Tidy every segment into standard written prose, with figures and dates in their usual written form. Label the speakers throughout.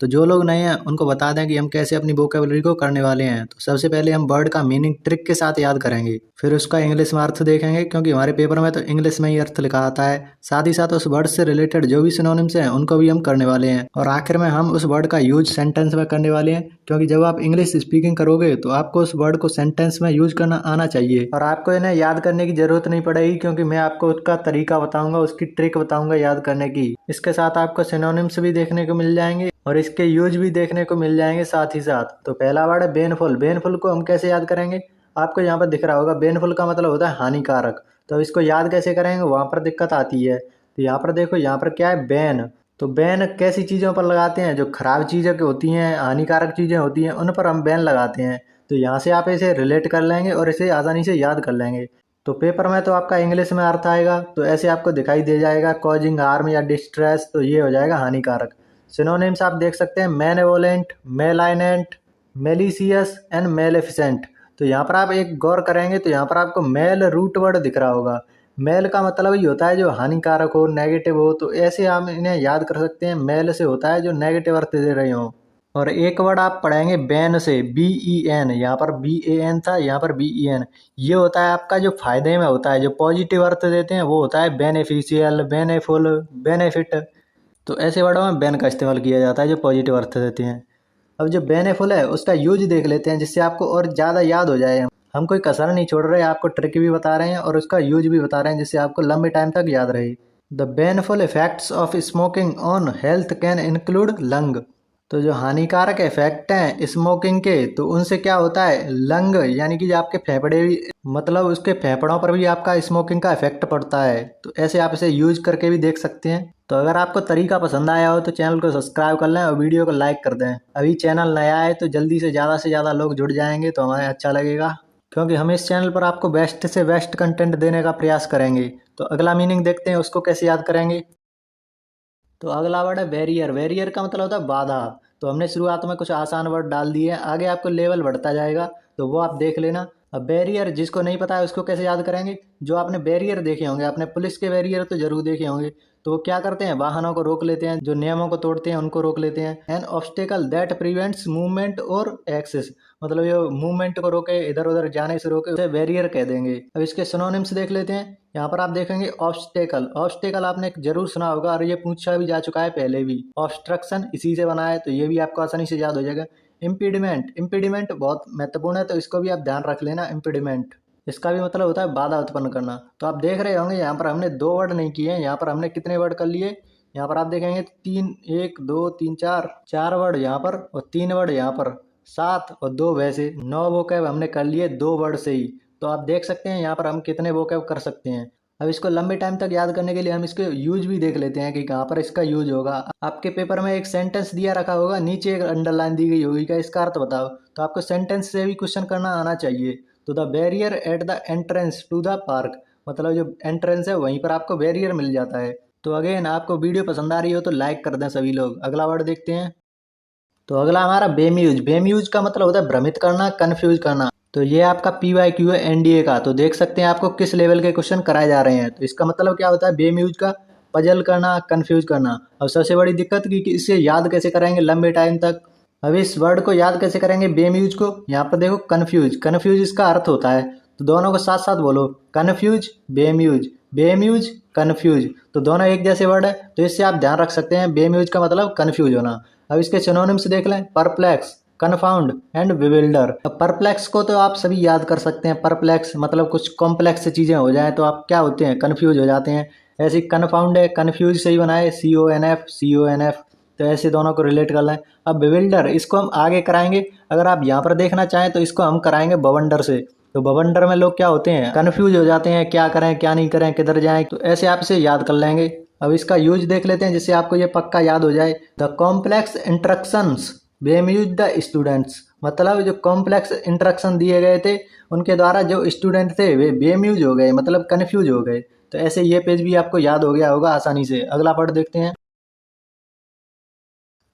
Speaker 1: तो जो लोग नए हैं उनको बता दें कि हम कैसे अपनी वोकेबलरी को करने वाले हैं। तो सबसे पहले हम वर्ड का मीनिंग ट्रिक के साथ याद करेंगे, फिर उसका इंग्लिश में अर्थ देखेंगे क्योंकि हमारे पेपर में तो इंग्लिश में ही अर्थ लिखा आता है। साथ ही साथ उस वर्ड से रिलेटेड जो भी सिनोनिम्स हैं उनको भी हम करने वाले हैं, और आखिर में हम उस वर्ड का यूज सेंटेंस में करने वाले हैं, क्योंकि जब आप इंग्लिश स्पीकिंग करोगे तो आपको उस वर्ड को सेंटेंस में यूज करना आना चाहिए, और आपको इन्हें याद करने की जरूरत नहीं पड़ेगी क्योंकि मैं आपको उसका तरीका बताऊंगा, उसकी ट्रिक बताऊंगा याद करने की। इसके साथ आपको सिनोनिम्स भी देखने को मिल जाएंगे और इसके यूज भी देखने को मिल जाएंगे साथ ही साथ। तो पहला वर्ड है बेनफुल। बेनफुल को हम कैसे याद करेंगे, आपको यहाँ पर दिख रहा होगा बेनफुल का मतलब होता है हानिकारक। तो इसको याद कैसे करेंगे, वहां पर दिक्कत आती है। तो यहाँ पर देखो, यहाँ पर क्या है, बैन। तो बैन कैसी चीजों पर लगाते हैं, जो खराब चीजें होती हैं, हानिकारक चीजें होती हैं, उन पर हम बैन लगाते हैं। तो यहाँ से आप इसे रिलेट कर लेंगे और इसे आसानी से याद कर लेंगे। तो पेपर में तो आपका इंग्लिश में अर्थ आएगा, तो ऐसे आपको दिखाई दे जाएगा कॉजिंग हार्म या डिस्ट्रेस, तो ये हो जाएगा हानिकारक। सिनोनिम्स आप देख सकते हैं मेलेवोलेंट, मेलाइनेंट, मेलिशियस एंड मेलेफिसेंट। तो यहाँ पर आप एक गौर करेंगे तो यहाँ पर आपको मेल रूट वर्ड दिख रहा होगा। मेल का मतलब ही होता है जो हानिकारक हो, नेगेटिव हो, तो ऐसे आप इन्हें याद कर सकते हैं। मेल से होता है जो नेगेटिव अर्थ दे रहे हो। और एक वर्ड आप पढ़ेंगे बैन से, BEN। यहाँ पर BAN था, यहाँ पर BEN। ये होता है आपका जो फायदे में होता है, जो पॉजिटिव अर्थ देते हैं वो होता है बेनिफिशियल, बेनेफुल, बेनिफिट। तो ऐसे वर्डों में बैन का इस्तेमाल किया जाता है जो पॉजिटिव अर्थ देते हैं। अब जो बेनेफुल है उसका यूज देख लेते हैं, जिससे आपको और ज़्यादा याद हो जाए। हम कोई कसर नहीं छोड़ रहे, आपको ट्रिक भी बता रहे हैं और उसका यूज भी बता रहे हैं, जिससे आपको लंबे टाइम तक याद रहे। The baneful effects of smoking on health can include lung. तो जो हानिकारक इफेक्ट हैं स्मोकिंग के, तो उनसे क्या होता है, लंग यानी कि जो आपके फेफड़े भी, मतलब उसके फेफड़ों पर भी आपका स्मोकिंग का इफेक्ट पड़ता है। तो ऐसे आप इसे यूज करके भी देख सकते हैं। तो अगर आपको तरीका पसंद आया हो तो चैनल को सब्सक्राइब कर लें और वीडियो को लाइक कर दें। अभी चैनल नया है तो जल्दी से ज़्यादा लोग जुड़ जाएंगे तो हमें अच्छा लगेगा, क्योंकि हम इस चैनल पर आपको बेस्ट से बेस्ट कंटेंट देने का प्रयास करेंगे। तो अगला मीनिंग देखते हैं, उसको कैसे याद करेंगे। तो अगला वर्ड है बैरियर। बैरियर का मतलब होता है बाधा। तो हमने शुरुआत में कुछ आसान वर्ड डाल दिए हैं, आगे आपको लेवल बढ़ता जाएगा तो वो आप देख लेना। अब बैरियर जिसको नहीं पता है उसको कैसे याद करेंगे। जो आपने बैरियर देखे होंगे, आपने पुलिस के बैरियर तो जरूर देखे होंगे। तो वो क्या करते हैं, वाहनों को रोक लेते हैं, जो नियमों को तोड़ते हैं उनको रोक लेते हैं। N obstacle that prevents movement और एक्सेस, मतलब ये मूवमेंट को रोके, इधर उधर जाने से रोके, उसे बैरियर कह देंगे। अब इसके सिनोनिम्स देख लेते हैं। यहाँ पर आप देखेंगे ऑब्स्टेकल। ऑब्स्टेकल आपने जरूर सुना होगा और ये पूछा भी जा चुका है पहले भी। ऑब्स्ट्रक्शन इसी से बना है, तो ये भी आपको आसानी से याद हो जाएगा। इम्पीडिमेंट, इम्पीडिमेंट बहुत महत्वपूर्ण है, तो इसको भी आप ध्यान रख लेना। इम्पीडिमेंट इसका भी मतलब होता है बाधा उत्पन्न करना। तो आप देख रहे होंगे यहाँ पर हमने 2 वर्ड नहीं किए हैं, यहाँ पर हमने कितने वर्ड कर लिए। यहाँ पर आप देखेंगे 3, 1 2 3 4 वर्ड यहाँ पर और 3 वर्ड यहाँ पर, 7 और 2 वैसे 9 वोकैब हमने कर लिए 2 वर्ड से ही। तो आप देख सकते हैं यहाँ पर हम कितने वोकैब कर सकते हैं। अब इसको लंबे टाइम तक याद करने के लिए हम इसके यूज भी देख लेते हैं कि कहाँ पर इसका यूज होगा। आपके पेपर में एक सेंटेंस दिया रखा होगा, नीचे एक अंडरलाइन दी गई होगी, क्या इसका अर्थ बताओ। तो आपको सेंटेंस से भी क्वेश्चन करना आना चाहिए। तो the barrier at the entrance to the park, मतलब जो एंट्रेंस है वहीं पर आपको बैरियर मिल जाता है। तो अगेन आपको वीडियो पसंद आ रही हो तो लाइक कर दें सभी लोग। अगला वर्ड देखते हैं। तो अगला हमारा बेम्यूज। बेम्यूज का मतलब होता है भ्रमित करना, कंफ्यूज करना। तो ये आपका PYQ है NDA का। तो देख सकते हैं आपको किस लेवल के क्वेश्चन कराए जा रहे हैं। तो इसका मतलब क्या होता है बेम्यूज का, पजल करना, कंफ्यूज करना। और सबसे बड़ी दिक्कत की कि इसे याद कैसे करेंगे लंबे टाइम तक। अब इस वर्ड को याद कैसे करेंगे बेम्यूज को। यहाँ पर देखो कन्फ्यूज, कन्फ्यूज इसका अर्थ होता है। तो दोनों को साथ साथ बोलो, कन्फ्यूज बेम्यूज, बेम्यूज कन्फ्यूज। तो दोनों एक जैसे वर्ड है, तो इससे आप ध्यान रख सकते हैं बेम्यूज का मतलब कन्फ्यूज होना। अब इसके सिनोनिम्स देख लें, परप्लेक्स, कन्फाउंड एंड बिविल्डर। अब परप्लेक्स को तो आप सभी याद कर सकते हैं। परप्लेक्स मतलब कुछ कॉम्प्लेक्स चीजें हो जाए तो आप क्या होते हैं, कन्फ्यूज हो जाते हैं। ऐसे कन्फाउंड है, कन्फ्यूज से ही बनाए, CONF, CONF। तो ऐसे दोनों को रिलेट कर लें। अब बिविल्डर इसको हम आगे कराएंगे। अगर आप यहाँ पर देखना चाहें तो इसको हम कराएंगे बवंडर से। तो बवंडर में लोग क्या होते हैं, कन्फ्यूज हो जाते हैं, क्या करें क्या नहीं करें, किधर जाएं। तो ऐसे आप इसे याद कर लेंगे। अब इसका यूज देख लेते हैं जिससे आपको ये पक्का याद हो जाए। The complex instructions bemuse the students, मतलब जो कॉम्प्लेक्स इंस्ट्रक्शन दिए गए थे उनके द्वारा जो स्टूडेंट थे वे बेम्यूज हो गए, मतलब कन्फ्यूज हो गए। तो ऐसे ये पेज भी आपको याद हो गया होगा आसानी से। अगला वर्ड देखते हैं।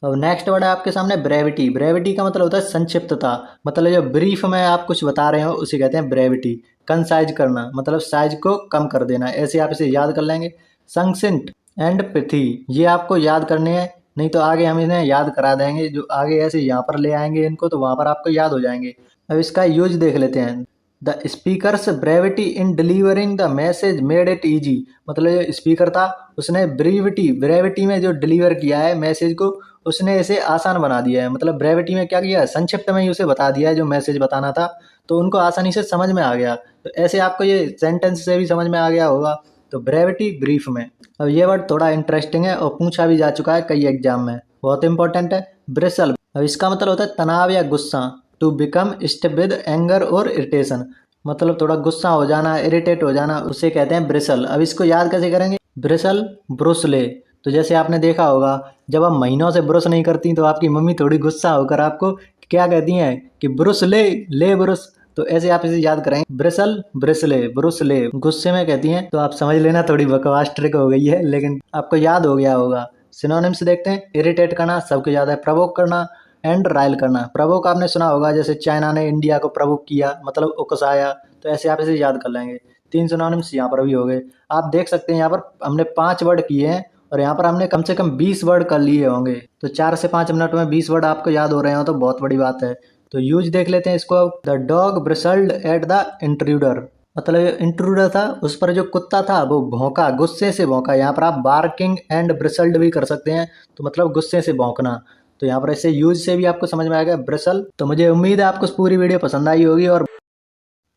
Speaker 1: अब नेक्स्ट वर्ड है आपके सामने ब्रेविटी। ब्रेविटी का मतलब होता है संक्षिप्तता, मतलब जो ब्रीफ में आप कुछ बता रहे हो उसे कहते हैं ब्रेविटी। कंसाइज करना मतलब साइज को कम कर देना, ऐसे आप इसे याद कर लेंगे। संक्सिंट एंड पिथी ये आपको याद करने हैं। नहीं तो आगे हम इन्हें याद करा देंगे, जो आगे ऐसे यहाँ पर ले आएंगे इनको तो वहाँ पर आपको याद हो जाएंगे। अब इसका यूज देख लेते हैं। The speakers brevity in delivering the message made it easy, मतलब जो स्पीकर था उसने ब्रेविटी में जो डिलीवर किया है मैसेज को, उसने इसे आसान बना दिया है। मतलब ब्रेविटी में क्या किया है, संक्षिप्त में ही उसे बता दिया है जो मैसेज बताना था, तो उनको आसानी से समझ में आ गया। तो ऐसे आपको ये सेंटेंस से भी समझ में आ गया होगा। तो ब्रेविटी ब्रीफ में। अब ये वर्ड थोड़ा इंटरेस्टिंग है और पूछा भी जा चुका है कई एग्जाम में, बहुत इंपॉर्टेंट है। ब्रिसल, अब इसका मतलब होता है तनाव या गुस्सा। To become stiff with anger और इरिटेशन, मतलब थोड़ा गुस्सा हो जाना, इरिटेट हो जाना, उसे कहते हैं ब्रिसल। अब इसको याद कैसे करेंगे, ब्रिसल ब्रुश ले। तो जैसे आपने देखा होगा जब आप महीनों से ब्रश नहीं करती तो आपकी मम्मी थोड़ी गुस्सा होकर आपको क्या कहती हैं कि ब्रुश ले, ले ब्रुश। तो ऐसे आप इसे याद करेंगे, ब्रिसल ब्रिसले ब्रुसले, गुस्से में कहती हैं। तो आप समझ लेना थोड़ी बकवास ट्रिक हो गई है, लेकिन आपको याद हो गया होगा। सिनोनिम्स देखते हैं। इरिटेट करना सबके याद है, प्रवोक करना एंड राइल करना। प्रवोक आपने सुना होगा, जैसे चाइना ने इंडिया को प्रवोक किया, मतलब उकसाया। तो ऐसे आप इसे याद कर लेंगे। 3 सिनोनिम्स यहाँ पर भी हो गए। आप देख सकते हैं यहाँ पर हमने 5 वर्ड किए हैं और यहाँ पर हमने कम से कम 20 वर्ड कर लिए होंगे। तो 4 से 5 मिनट में 20 वर्ड आपको याद हो रहे हो तो बहुत बड़ी बात है। तो यूज देख लेते हैं इसको। The dog bristled at the intruder, मतलब इंट्रूडर था उस पर जो कुत्ता था वो भौंका, गुस्से से भौंका। यहाँ पर आप बार्किंग एंड ब्रिसल्ड भी कर सकते हैं, तो मतलब गुस्से से भौंकना। तो यहाँ पर ऐसे यूज से भी आपको समझ में आएगा ब्रिसल। तो मुझे उम्मीद है आपको पूरी वीडियो पसंद आई होगी। और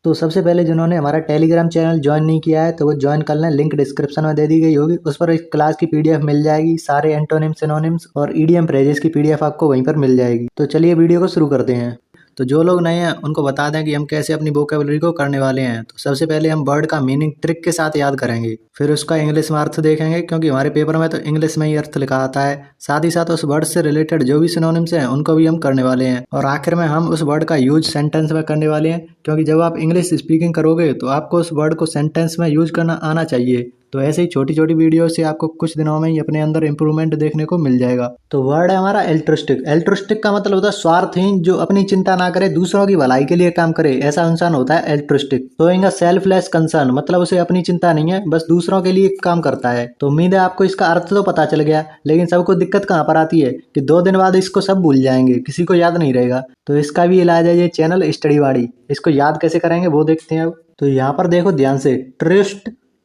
Speaker 1: तो सबसे पहले जिन्होंने हमारा टेलीग्राम चैनल ज्वाइन नहीं किया है तो वो ज्वाइन कर लें, लिंक डिस्क्रिप्शन में दे दी गई होगी। उस पर एक क्लास की पीडीएफ मिल जाएगी, सारे एंटोनिम सिनोनिम्स और ईडीएम फ्रेजेस की पीडीएफ आपको वहीं पर मिल जाएगी। तो चलिए वीडियो को शुरू करते हैं। तो जो लोग नए हैं उनको बता दें कि हम कैसे अपनी वोकैबुलरी को करने वाले हैं। तो सबसे पहले हम वर्ड का मीनिंग ट्रिक के साथ याद करेंगे, फिर उसका इंग्लिश में अर्थ देखेंगे क्योंकि हमारे पेपर में तो इंग्लिश में ही अर्थ लिखा आता है। साथ ही साथ उस वर्ड से रिलेटेड जो भी सिनोनिम्स हैं उनको भी हम करने वाले हैं। और आखिर में हम उस वर्ड का यूज सेंटेंस में करने वाले हैं, क्योंकि जब आप इंग्लिश स्पीकिंग करोगे तो आपको उस वर्ड को सेंटेंस में यूज करना आना चाहिए। तो ऐसे ही छोटी छोटी वीडियो से आपको कुछ दिनों में ही अपने अंदर इंप्रूवमेंट देखने को मिल जाएगा। तो वर्ड है हमारा एल्ट्रुस्टिक। एल्ट्रुस्टिक का मतलब होता है स्वार्थहीन, जो अपनी चिंता ना करे, दूसरों की भलाई के लिए काम करे, ऐसा इंसान होता है एल्ट्रुस्टिक। शोइंग अ सेल्फलेस कंसर्न, मतलब उसे अपनी चिंता नहीं है, बस दूसरों के लिए काम करता है। तो उम्मीद है आपको इसका अर्थ तो पता चल गया, लेकिन सबको दिक्कत कहाँ पर आती है कि 2 दिन बाद इसको सब भूल जाएंगे, किसी को याद नहीं रहेगा। तो इसका भी इलाज है ये चैनल स्टडी वाड़ी। इसको याद कैसे करेंगे वो देखते हैं अब। तो यहाँ पर देखो ध्यान से,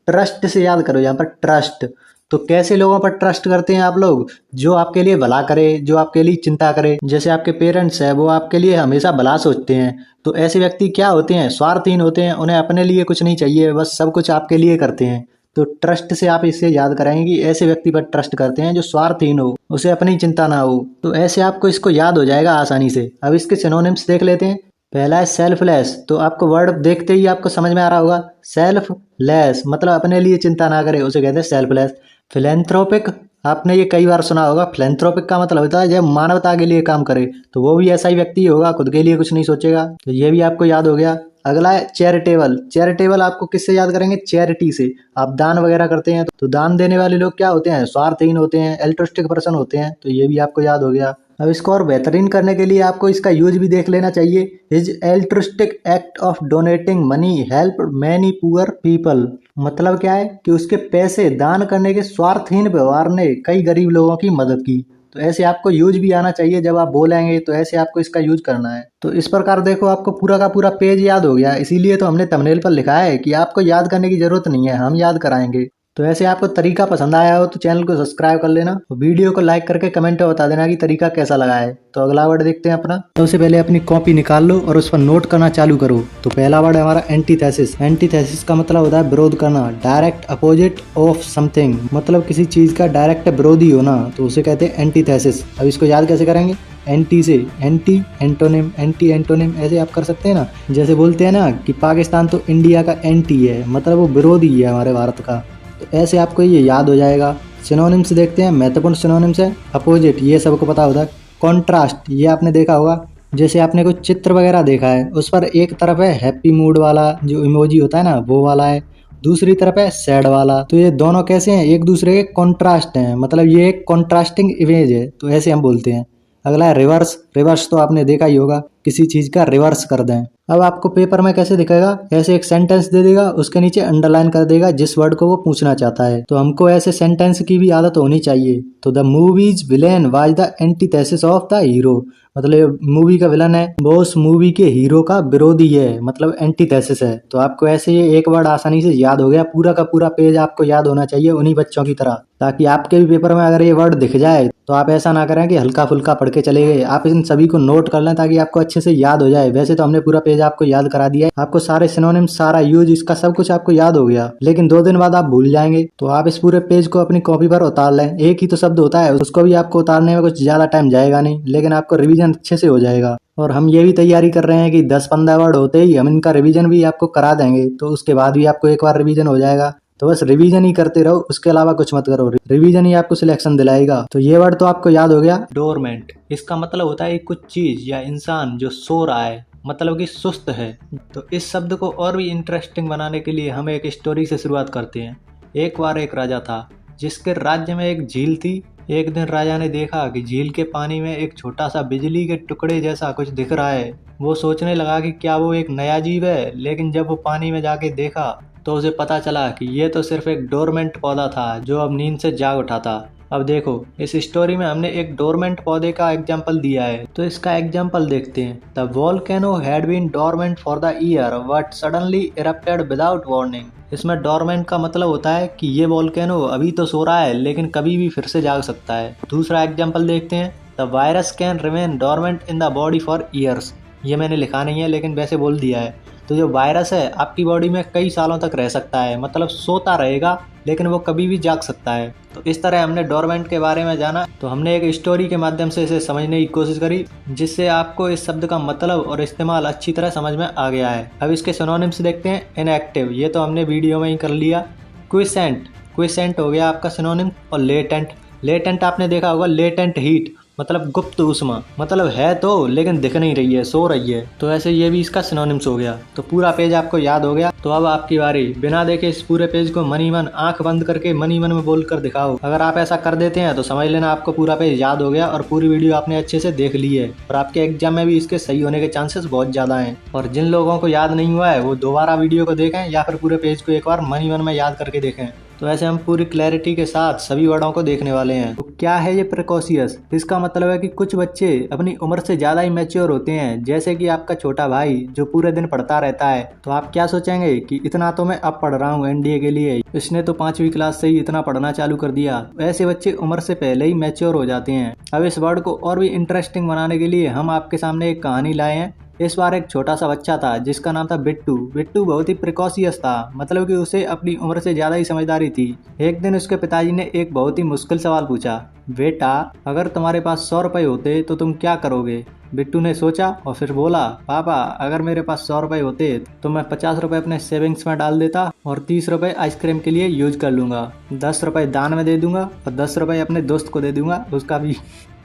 Speaker 1: ट्रस्ट से याद करो। यहाँ पर ट्रस्ट, तो कैसे लोगों पर ट्रस्ट करते हैं आप लोग, जो आपके लिए भला करे, जो आपके लिए चिंता करे। जैसे आपके पेरेंट्स है, वो आपके लिए हमेशा भला सोचते हैं। तो ऐसे व्यक्ति क्या होते हैं, स्वार्थहीन होते हैं, उन्हें अपने लिए कुछ नहीं चाहिए, बस सब कुछ आपके लिए करते हैं। तो ट्रस्ट से आप इससे याद करेंगे कि ऐसे व्यक्ति पर ट्रस्ट करते हैं जो स्वार्थहीन हो, उसे अपनी चिंता ना हो। तो ऐसे आपको इसको याद हो जाएगा आसानी से। अब इसके सिनोनिम्स देख लेते हैं। पहला है सेल्फलेस, तो आपको वर्ड देखते ही आपको समझ में आ रहा होगा। सेल्फलेस मतलब अपने लिए चिंता ना करे, उसे कहते हैं सेल्फलेस। फिलेंथ्रोपिक, आपने ये कई बार सुना होगा। फिलेंथ्रोपिक का मतलब होता है जब मानवता के लिए काम करे, तो वो भी ऐसा ही व्यक्ति होगा, खुद के लिए कुछ नहीं सोचेगा। तो ये भी आपको याद हो गया। अगला है चैरिटेबल। चैरिटेबल आपको किससे याद करेंगे, चैरिटी से। आप दान वगैरह करते हैं तो दान देने वाले लोग क्या होते हैं, स्वार्थहीन होते हैं, एल्ट्रुस्टिक पर्सन होते हैं। तो ये भी आपको याद हो गया। अब इसको और बेहतरीन करने के लिए आपको इसका यूज भी देख लेना चाहिए। His altruistic act of donating money help many poor people, मतलब क्या है कि उसके पैसे दान करने के स्वार्थहीन व्यवहार ने कई गरीब लोगों की मदद की। तो ऐसे आपको यूज भी आना चाहिए, जब आप बोलेंगे तो ऐसे आपको इसका यूज करना है। तो इस प्रकार देखो आपको पूरा का पूरा पेज याद हो गया, इसीलिए तो हमने थंबनेल पर लिखा है कि आपको याद करने की जरूरत नहीं है, हम याद कराएंगे। तो ऐसे आपको तरीका पसंद आया हो तो चैनल को सब्सक्राइब कर लेना, वीडियो को लाइक करके कमेंट में बता देना कि तरीका कैसा लगा है। तो अगला वर्ड देखते हैं अपना। तो सबसे पहले अपनी कॉपी निकाल लो और उस पर नोट करना चालू करो। तो पहला वर्ड है हमारा एंटीथेसिस। एंटीथेसिस का मतलब होता है विरोध करना, डायरेक्ट अपोजिट ऑफ समथिंग, मतलब किसी चीज का डायरेक्ट विरोधी होना, तो उसे कहते हैं एंटीथेसिस। अब इसको याद कैसे करेंगे, एंटी से एंटी, एंटोनिम, एंटी एंटोनिम, ऐसे आप कर सकते हैं ना। जैसे बोलते हैं ना कि पाकिस्तान तो इंडिया का एंटी है, मतलब वो विरोधी है हमारे भारत का। तो ऐसे आपको ये याद हो जाएगा। सिनोनिम्स देखते हैं, महत्वपूर्ण सिनोनिम्स है। अपोजिट, ये सबको पता होता है। कॉन्ट्रास्ट, ये आपने देखा होगा, जैसे आपने कुछ चित्र वगैरह देखा है, उस पर एक तरफ है हैप्पी मूड वाला जो इमोजी होता है ना, वो वाला है, दूसरी तरफ है सैड वाला। तो ये दोनों कैसे हैं, एक दूसरे के कॉन्ट्रास्ट हैं, मतलब ये एक कॉन्ट्रास्टिंग इमेज है, तो ऐसे हम बोलते हैं। अगला है रिवर्स। रिवर्स तो आपने देखा ही होगा, किसी चीज का रिवर्स कर दें। अब आपको पेपर में कैसे दिखेगा, ऐसे एक सेंटेंस दे देगा, उसके नीचे अंडरलाइन कर देगा जिस वर्ड को वो पूछना चाहता है। तो हमको ऐसे सेंटेंस की भी आदत होनी चाहिए। तो the movies villain was the antithesis of the hero, मतलब मूवी का विलन है वो उस मूवी के हीरो का विरोधी है, मतलब एंटीथेसिस है। तो आपको ऐसे ये एक वर्ड आसानी से याद हो गया, पूरा का पूरा पेज आपको याद होना चाहिए उन्हीं बच्चों की तरह, ताकि आपके भी पेपर में अगर ये वर्ड दिख जाए तो आप ऐसा ना करें कि हल्का फुल्का पढ़ के चले गए। आप इन सभी को नोट कर लें ताकि आपको अच्छे से याद हो जाए। वैसे तो हमने पूरा पेज आपको याद करा दिया है, आपको सारे सिनोनिम, सारा यूज, इसका सब कुछ आपको याद हो गया, लेकिन 2 दिन बाद आप भूल जाएंगे। तो आप इस पूरे पेज को अपनी कॉपी पर उतार लें। एक ही तो शब्द होता है, उसको भी आपको उतारने में कुछ ज्यादा टाइम जाएगा नहीं, लेकिन आपको रिवीजन अच्छे से हो जाएगा। और हम ये भी तैयारी कर रहे हैं कि 10-15 वर्ड होते ही हम इनका रिवीजन भी आपको करा देंगे, तो उसके बाद भी आपको एक बार रिवीजन हो जाएगा। तो बस रिवीजन ही करते रहो, उसके अलावा कुछ मत करो, रिवीजन ही आपको सिलेक्शन दिलाएगा। तो ये वर्ड तो आपको याद हो गया, डोरमेंट। इसका मतलब होता है कुछ चीज या इंसान जो सो रहा है, मतलब कि सुस्त है। तो इस शब्द को और भी इंटरेस्टिंग बनाने के लिए हम एक स्टोरी से शुरुआत करते हैं। एक बार एक राजा था जिसके राज्य में एक झील थी। एक दिन राजा ने देखा कि झील के पानी में एक छोटा सा बिजली के टुकड़े जैसा कुछ दिख रहा है। वो सोचने लगा कि क्या वो एक नया जीव है, लेकिन जब वो पानी में जाके देखा तो उसे पता चला कि ये तो सिर्फ एक डोरमेंट पौधा था जो अब नींद से जाग उठा था। अब देखो, इस स्टोरी में हमने एक डोरमेंट पौधे का एग्जाम्पल दिया है, तो इसका एग्जाम्पल देखते हैं। The volcano had been dormant for the year but suddenly erupted without warning. इसमें डोरमेंट का मतलब होता है कि ये वोल्केनो अभी तो सो रहा है लेकिन कभी भी फिर से जाग सकता है। दूसरा एग्जाम्पल देखते हैं। The virus can remain dormant in the body for years. ये मैंने लिखा नहीं है लेकिन वैसे बोल दिया है। तो जो वायरस है आपकी बॉडी में कई सालों तक रह सकता है, मतलब सोता रहेगा लेकिन वो कभी भी जाग सकता है। तो इस तरह हमने डोरमेंट के बारे में जाना। तो हमने एक स्टोरी के माध्यम से इसे समझने की कोशिश करी, जिससे आपको इस शब्द का मतलब और इस्तेमाल अच्छी तरह समझ में आ गया है। अब इसके सिनोनिम्स देखते हैं। इनएक्टिव, ये तो हमने वीडियो में ही कर लिया। क्विसेंट, क्विसेंट हो गया आपका सिनोनिम। और लेटेंट, लेटेंट आपने देखा होगा, लेटेंट हीट, मतलब गुप्त ऊष्मा, मतलब है तो लेकिन दिख नहीं रही है, सो रही है। तो ऐसे ये भी इसका सिनोनिम्स हो गया। तो पूरा पेज आपको याद हो गया। तो अब आपकी बारी, बिना देखे इस पूरे पेज को मनी मन आंख बंद करके मनी मन में बोल कर दिखाओ। अगर आप ऐसा कर देते हैं तो समझ लेना आपको पूरा पेज याद हो गया और पूरी वीडियो आपने अच्छे से देख ली है, और आपके एग्जाम में भी इसके सही होने के चांसेस बहुत ज्यादा हैं। और जिन लोगों को याद नहीं हुआ है वो दोबारा वीडियो को देखें या फिर पूरे पेज को एक बार मनी मन में याद करके देखें। तो ऐसे हम पूरी क्लैरिटी के साथ सभी वर्डों को देखने वाले हैं। तो क्या है ये प्रिकॉशियस? इसका मतलब है कि कुछ बच्चे अपनी उम्र से ज्यादा ही मैच्योर होते हैं, जैसे कि आपका छोटा भाई जो पूरे दिन पढ़ता रहता है। तो आप क्या सोचेंगे कि इतना तो मैं अब पढ़ रहा हूँ एनडीए के लिए, इसने तो 5वीं क्लास से ही इतना पढ़ना चालू कर दिया। ऐसे बच्चे उम्र से पहले ही मैच्योर हो जाते हैं। अब इस वर्ड को और भी इंटरेस्टिंग बनाने के लिए हम आपके सामने एक कहानी लाए हैं। इस बार एक छोटा सा बच्चा था जिसका नाम था बिट्टू। बिट्टू बहुत ही प्रिकॉशियस था, मतलब कि उसे अपनी उम्र से ज्यादा ही समझदारी थी। एक दिन उसके पिताजी ने एक बहुत ही मुश्किल सवाल पूछा, बेटा अगर तुम्हारे पास 100 रुपए होते तो तुम क्या करोगे? बिट्टू ने सोचा और फिर बोला, पापा अगर मेरे पास 100 रुपए होते तो मैं 50 रुपए अपने सेविंग्स में डाल देता और 30 रुपए आइसक्रीम के लिए यूज कर लूंगा, 10 रुपए दान में दे दूंगा और 10 रुपए अपने दोस्त को दे दूंगा उसका भी,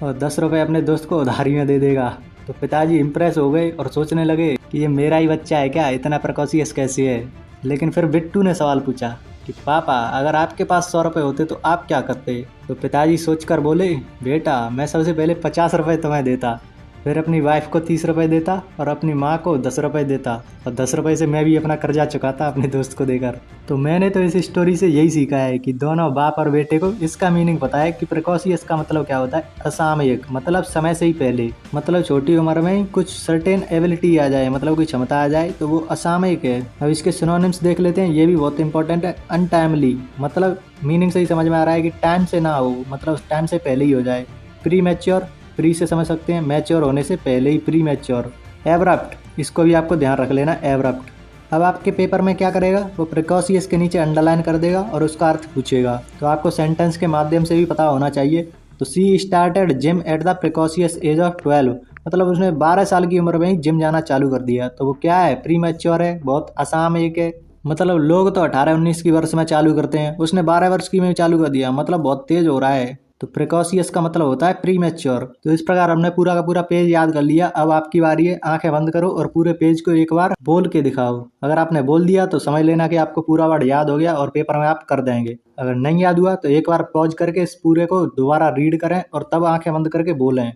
Speaker 1: और 10 रुपए अपने दोस्त को उधारी में दे देगा। तो पिताजी इम्प्रेस हो गए और सोचने लगे कि ये मेरा ही बच्चा है क्या, इतना प्रिकॉशियस कैसे है। लेकिन फिर बिट्टू ने सवाल पूछा कि पापा अगर आपके पास 100 रुपए होते तो आप क्या करते? तो पिताजी सोचकर बोले, बेटा मैं सबसे पहले 50 रुपए तुम्हें देता, फिर अपनी वाइफ को 30 रुपए देता और अपनी माँ को 10 रुपए देता, और 10 रुपए से मैं भी अपना कर्जा चुकाता अपने दोस्त को देकर। तो मैंने तो इस स्टोरी से यही सीखा है कि दोनों बाप और बेटे को इसका मीनिंग पता है कि प्रिकॉशियस का मतलब क्या होता है। असामयिक, मतलब समय से ही पहले, मतलब छोटी उम्र में कुछ सर्टेन एबिलिटी आ जाए, मतलब कोई क्षमता आ जाए तो वो असामयिक है। अब इसके सिनोनिम्स देख लेते हैं, ये भी बहुत इंपॉर्टेंट है। अनटाइमली, मतलब मीनिंग से ही समझ में आ रहा है कि टाइम से ना हो, मतलब टाइम से पहले ही हो जाए। प्री मैच्योर, प्री से समझ सकते हैं मैच्योर होने से पहले ही, प्री मैच्योर। एब्रप्ट, इसको भी आपको ध्यान रख लेना, एब्रप्ट। अब आपके पेपर में क्या करेगा, वो प्रिकॉशियस के नीचे अंडरलाइन कर देगा और उसका अर्थ पूछेगा। तो आपको सेंटेंस के माध्यम से भी पता होना चाहिए। तो she started gym at the precocious age of 12, मतलब उसने 12 साल की उम्र में ही जिम जाना चालू कर दिया। तो वो क्या है, प्री मैच्योर है, बहुत असामयिक है। मतलब लोग तो 18-19 की वर्ष में चालू करते हैं, उसने 12 वर्ष की में चालू कर दिया, मतलब बहुत तेज हो रहा है। तो प्रिकॉशियस का मतलब होता है प्री मैच्योर। तो इस प्रकार हमने पूरा का पूरा पेज याद कर लिया। अब आपकी बारी है, आंखें बंद करो और पूरे पेज को एक बार बोल के दिखाओ। अगर आपने बोल दिया तो समझ लेना कि आपको पूरा वर्ड याद हो गया और पेपर में आप कर देंगे। अगर नहीं याद हुआ तो एक बार पॉज करके इस पूरे को दोबारा रीड करें और तब आंखें बंद करके बोलें।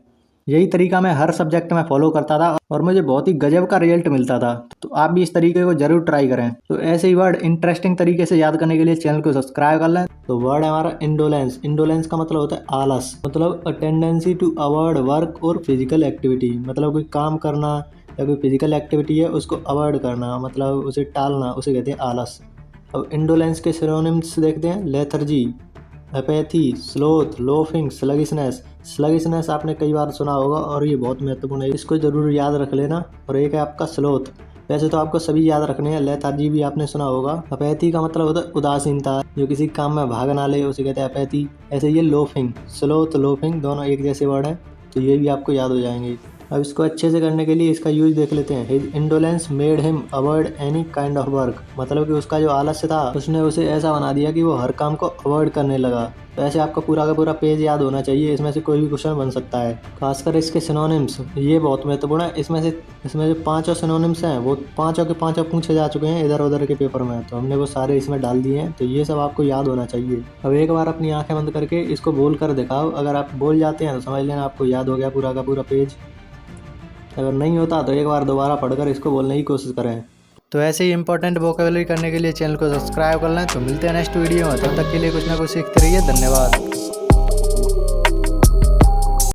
Speaker 1: यही तरीका मैं हर सब्जेक्ट में फॉलो करता था और मुझे बहुत ही गजब का रिजल्ट मिलता था। तो आप भी इस तरीके को जरूर ट्राई करें। तो ऐसे ही वर्ड इंटरेस्टिंग तरीके से याद करने के लिए चैनल को सब्सक्राइब कर लें। तो वर्ड है हमारा इंडोलेंस। इंडोलेंस का मतलब होता है आलस, मतलब a tendency to avoid work और फिजिकल एक्टिविटी, मतलब कोई काम करना या कोई फिजिकल एक्टिविटी है उसको अवॉइड करना, मतलब उसे टालना, उसे कहते हैं आलस। अब इंडोलेंस के सिनोनिम्स देखते हैं। Lethargy, apathy, sloth, loafing, sluggishness. Sluggishness आपने कई बार सुना होगा और ये बहुत महत्वपूर्ण है, इसको जरूर याद रख लेना। और एक है आपका स्लोथ, वैसे तो आपको सभी याद रखने हैं। लेथार्जी भी आपने सुना होगा। अपैथी का मतलब होता है उदासीनता, जो किसी काम में भाग ना ले उसे कहते हैं अपैथी। ऐसे ये लोफिंग, स्लोथ, लोफिंग दोनों एक जैसे वर्ड हैं, तो ये भी आपको याद हो जाएंगे। अब इसको अच्छे से करने के लिए इसका यूज देख लेते हैं। His indolence made him avoid any kind of work, मतलब कि उसका जो आलस्य था उसने उसे ऐसा बना दिया कि वो हर काम को अवॉइड करने लगा। तो ऐसे आपका पूरा का पूरा पेज याद होना चाहिए, इसमें से कोई भी क्वेश्चन बन सकता है। खासकर इसके सिनोनिम्स, ये बहुत महत्वपूर्ण है। इसमें जो पांचों सिनोनिम्स हैं वो पांचों के पांचों पूछे जा चुके हैं इधर उधर के पेपर में, तो हमने वो सारे इसमें डाल दिए हैं। तो ये सब आपको याद होना चाहिए। अब एक बार अपनी आंखें बंद करके इसको बोल कर दिखाओ, अगर आप बोल जाते हैं तो समझ लेना आपको याद हो गया पूरा का पूरा पेज। अगर नहीं होता तो एक बार दोबारा पढ़कर इसको बोलने की कोशिश करें। तो ऐसे ही इंपॉर्टेंट वोकेबलरी करने के लिए चैनल को सब्सक्राइब कर लें। तो मिलते हैं नेक्स्ट वीडियो में, तब तक के लिए कुछ ना कुछ सीखते रहिए। धन्यवाद।